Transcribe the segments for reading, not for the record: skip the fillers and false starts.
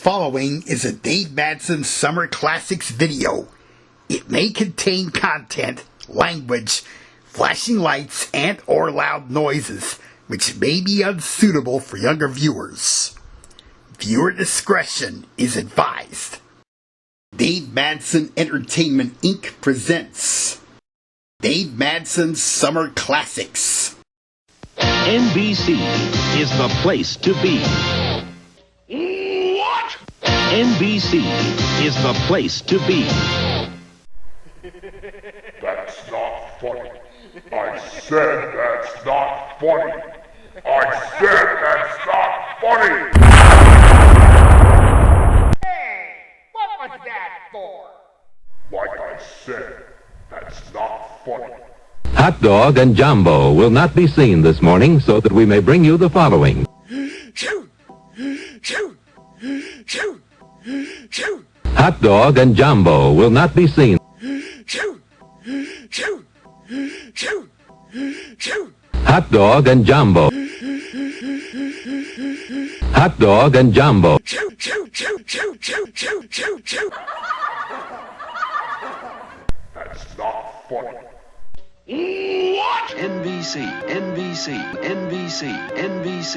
following is a Dave Madson Summer Classics video. It may contain content, language, flashing lights, and or loud noises, which may be unsuitable for younger viewers. Viewer discretion is advised. Dave Madson Entertainment Inc. presents Dave Madson's Summer Classics. NBC is the place to be. What? NBC is the place to be. That's not funny. I said that's not funny. I said that's not funny. Hey, what was that for? Like I said, that's not funny. Hot Dog and Jumbo will not be seen this morning, so that we may bring you the following. Hot Dog and Jumbo will not be seen. Hot Dog and Jumbo. Hot Dog and Jumbo. That's not funny. What? NBC, NBC, NBC, NBC.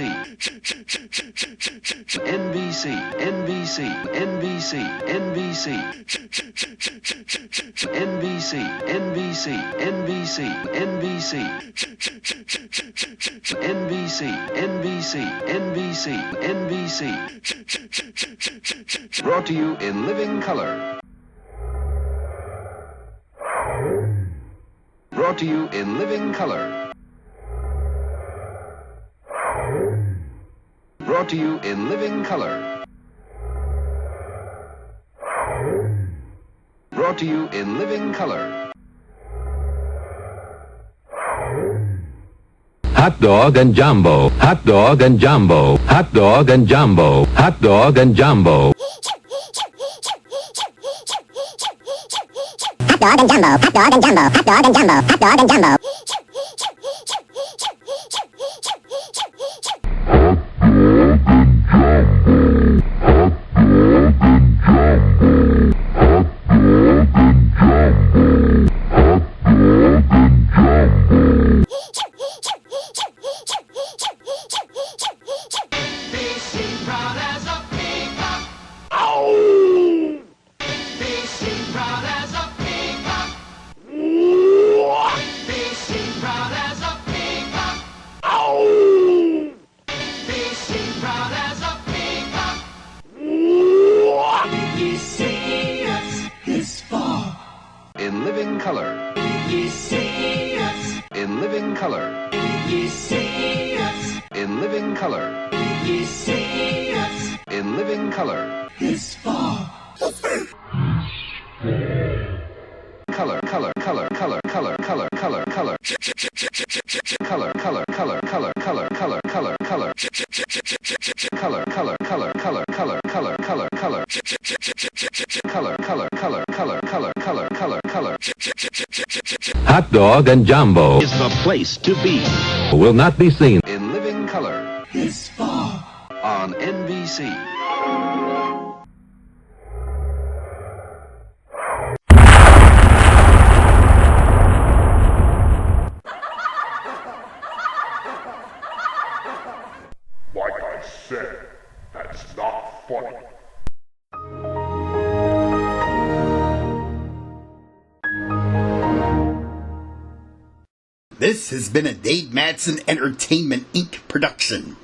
NBC, NBC, NBC, NBC. NBC, NBC, NBC, NBC. NBC, NBC, NBC, NBC. Brought to you in living color. Brought to you in living color. Brought to you in living color. Brought to you in living color. Hot Dog and Jumbo. Hot Dog and Jumbo. Hot Dog and Jumbo. Hot Dog and Jumbo. Hot dog and jumbo, hot dog and jumbo, hot dog and jumbo, hot dog and jumbo. NBC proud as a peacock. Ow! NBC proud as a peacock. What? NBC proud as a peacock. Ow! NBC proud as a peacock. What? You see us this far. In living color. You see us. In living color. You see us. In living color. You see us In living color. this far. Color, color, color, color, color, color, color, color. Color, color, color, color, color, color, color, color. Color, color, color, color, color, color, color, color. Color, color, color, color, color, color, color, color. Hot Dog and Jumbo Is the place to be. will not be seen. In living color. This far. On NBC. Like I said, that's not funny. This has been a Dave Madson Entertainment Inc. production.